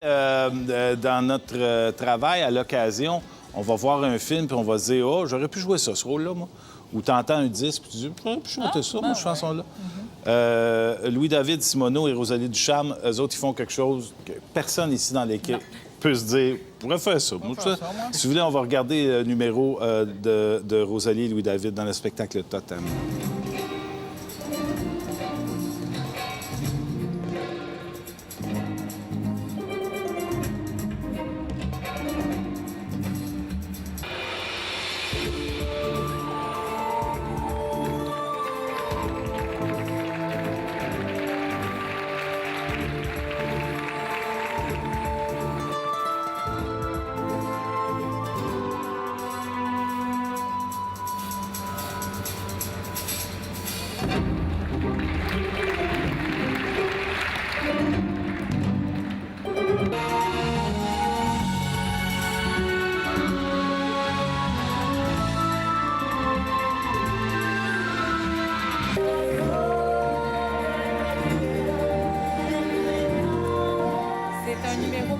Dans notre travail, à l'occasion, on va voir un film puis on va se dire « Oh, j'aurais pu jouer ça, ce rôle-là, moi. » Ou tu entends un disque puis tu dis « J'aurais pu chanter ça, moi, cette chanson-là. Louis-David Simoneau et Rosalie Ducharme, eux autres, ils font quelque chose que personne ici dans l'équipe peut se dire « Je pourrais faire ça. » Si vous voulez, on va regarder le numéro de Rosalie et Louis-David dans le spectacle Totem.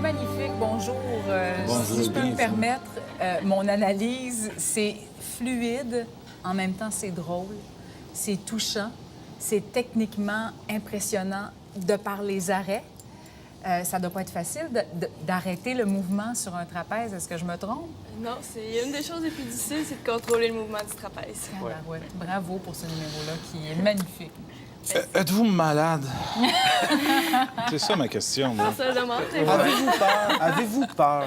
Magnifique, bonjour. Bonjour, si je peux me bienvenue. permettre, mon analyse, c'est fluide, en même temps c'est drôle, c'est touchant, c'est techniquement impressionnant de par les arrêts. Ça doit pas être facile d'arrêter le mouvement sur un trapèze. Est-ce que je me trompe? Non, c'est une des choses les plus difficiles, c'est de contrôler le mouvement du trapèze. Ouais. Bravo pour ce numéro-là qui est magnifique. Êtes-vous malade? C'est ça ma question. Moi. Ça demande. Avez-vous peur? Avez-vous peur?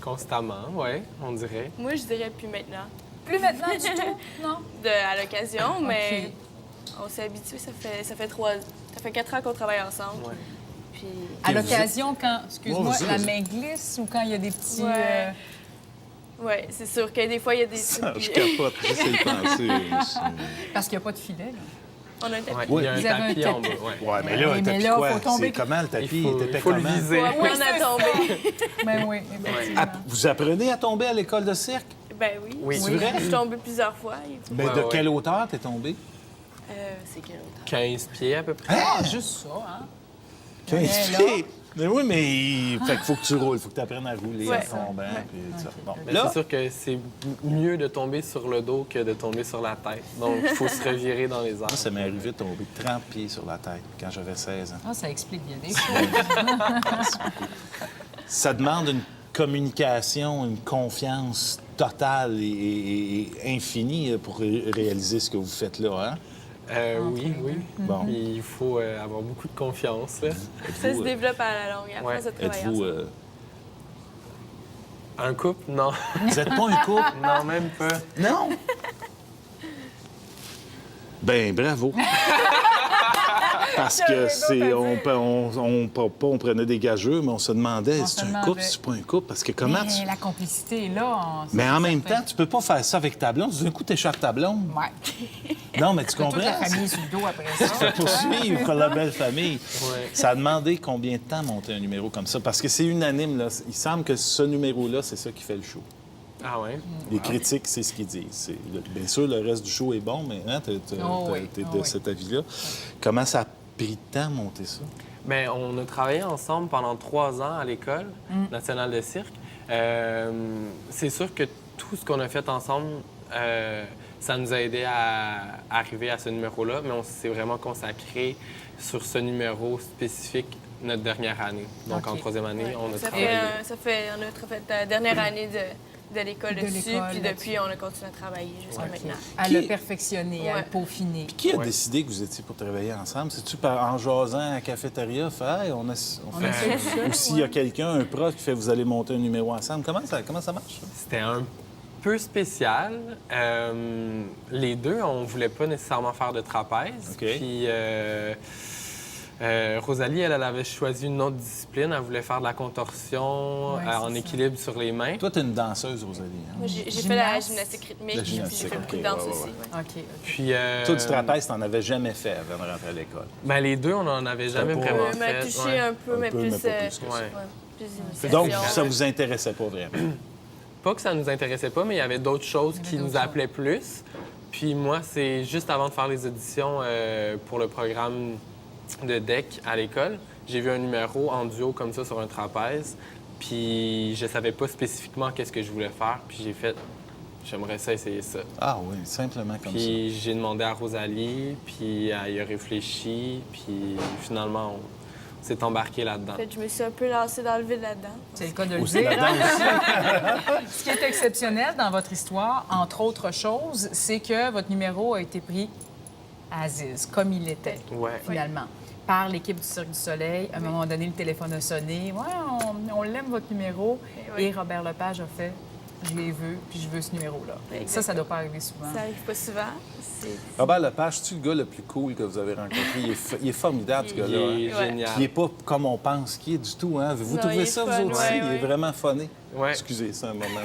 Constamment, oui, on dirait. Moi, je dirais plus maintenant. Plus maintenant du tout? Non? À l'occasion, mais on s'est habitué. Ça fait 4 ans qu'on travaille ensemble. Ouais. Puis... À l'occasion, quand, excuse-moi, vas-y, la vas-y. main glisse ou quand il y a des petits... Ouais. Oui, c'est sûr que des fois, il y a des Ça, trucs. je capote. J'essaie de penser. Parce qu'il n'y a pas de filet, là. On a un tapis. Ouais, il y a un Vous avez un tapis en tapis. bas. Ouais. Ouais, mais là, un Mais tapis là, quoi? faut tomber- C'est comment le tapis? Il était faut le comment? viser. Ouais, Oui, on a c'est ça. tombé. Ben oui, effectivement. Vous apprenez à tomber à l'école de cirque? Ben oui. Oui. C'est vrai? Je suis tombée plusieurs fois. Mais Ouais, de ouais. quelle hauteur t'es tombé? C'est quelle hauteur? 15 pieds à peu près. Ah, juste ça, hein? 15 Ouais, là. pieds. Mais oui, mais fait qu'il faut que tu roules, il faut que tu apprennes à rouler Ouais. en tombant. Puis ça. Bon. Mais Là, c'est sûr que c'est mieux de tomber sur le dos que de tomber sur la tête. Donc, il faut se revirer dans les airs. moi, ça m'est arrivé de tomber 30 pieds sur la tête quand j'avais 16 ans. Ah, ça explique bien des choses. Ça demande une communication, une confiance totale et infinie pour réaliser ce que vous faites là, hein? Oui. Bon. Puis il faut avoir beaucoup de confiance. Là. Ça se développe à la longue, à Ouais. force de travailler Êtes-vous... ensemble. Un couple? Non. Vous êtes pas un couple? Non, même pas. Non? Ben, bravo. Parce que on prenait des gageux, mais on se demandait, On se c'est un demandait. couple, c'est pas un couple? Parce que comment Mais tu... la complicité est là. Mais en même temps, tu peux pas faire ça avec ta blonde. D'un coup, t'échappes ta blonde. Ouais. Non, mais tu Toute comprends? la famille sur le dos après ça. Ça poursuivre pour la belle famille. Ouais. Ça a demandé combien de temps monter un numéro comme ça? Parce que c'est unanime, là. Il semble que ce numéro-là, c'est ça qui fait le show. Ah ouais? Les critiques, c'est ce qu'ils disent. Bien sûr, le reste du show est bon, mais hein, t'es Oh oui, de oh oui. cet avis-là. Comment ça a pris de temps monter ça? Bien, on a travaillé ensemble pendant 3 ans à l'École nationale de cirque. C'est sûr que tout ce qu'on a fait ensemble, ça nous a aidé à arriver à ce numéro-là, mais on s'est vraiment consacré sur ce numéro spécifique notre dernière année. Donc, OK. en 3e année, Ouais. on a Ça travaillé. fait, on a fait la dernière année de l'école De dessus, l'école puis là-dessus. depuis, on a continué à travailler jusqu'à maintenant. À Qui- le perfectionner, à Ouais. le peaufiner. Qui a Ouais. décidé que vous étiez pour travailler ensemble? C'est-tu en jasant à la cafétéria, fait, hey, on fait fait ça? ça, Ou s'il y a quelqu'un, un prof, qui fait vous allez monter un numéro ensemble? Comment ça marche? Ça? C'était un peu spécial. Les deux, on voulait pas nécessairement faire de trapèze. OK. Puis Rosalie, elle avait choisi une autre discipline. Elle voulait faire de la contorsion Ouais, en c'est ça. équilibre sur les mains. Toi, t'es une danseuse, Rosalie. Hein? Moi, j'ai fait la Gymnaste. gymnastique rythmique, La puis j'ai gymnastique, fait beaucoup OK, de danse ouais, aussi. ouais. ouais. OK. Puis, Toi, du trapèze, t'en avais jamais fait avant de rentrer à l'école. Ben, les deux, on n'en avait jamais pas- vraiment On m'a fait. touché ouais. un peu, mais plus... mais pas plus que ça. Ouais. plus d'initiation. Donc, ça vous intéressait pas vraiment? Pas que ça nous intéressait pas, mais il y avait d'autres choses qui nous appelaient plus. Puis moi, c'est juste avant de faire les auditions pour le programme de DEC à l'école, j'ai vu un numéro en duo comme ça sur un trapèze, puis je savais pas spécifiquement qu'est-ce que je voulais faire, puis j'ai fait j'aimerais ça essayer ça. Ah oui, simplement comme ça. Puis j'ai demandé à Rosalie, puis elle y a réfléchi, puis finalement on s'est embarqué là-dedans. En fait, je me suis un peu lancée dans le vide là-dedans. C'est le cas de le Aussi dire. là-dedans aussi. Ce qui est exceptionnel dans votre histoire, entre autres choses, c'est que votre numéro a été pris à Aziz, comme il était, Ouais. finalement, par l'équipe du Cirque du Soleil. À un moment donné, le téléphone a sonné. « Ouais, on l'aime, votre numéro. » oui. Et Robert Lepage a fait « Je les veux, puis je veux ce numéro-là. » Ça ne doit pas arriver souvent. Ça arrive pas souvent. Robert Lepage, c'est-tu le gars le plus cool que vous avez rencontré? Il est formidable, ce Il gars-là. est Hein? génial. Puis il n'est pas comme on pense qu'il est du tout. Hein? Vous Non, il trouvez est ça, fun, vous aussi? ouais, Il est ouais. vraiment funné. Ouais. Excusez ça un moment.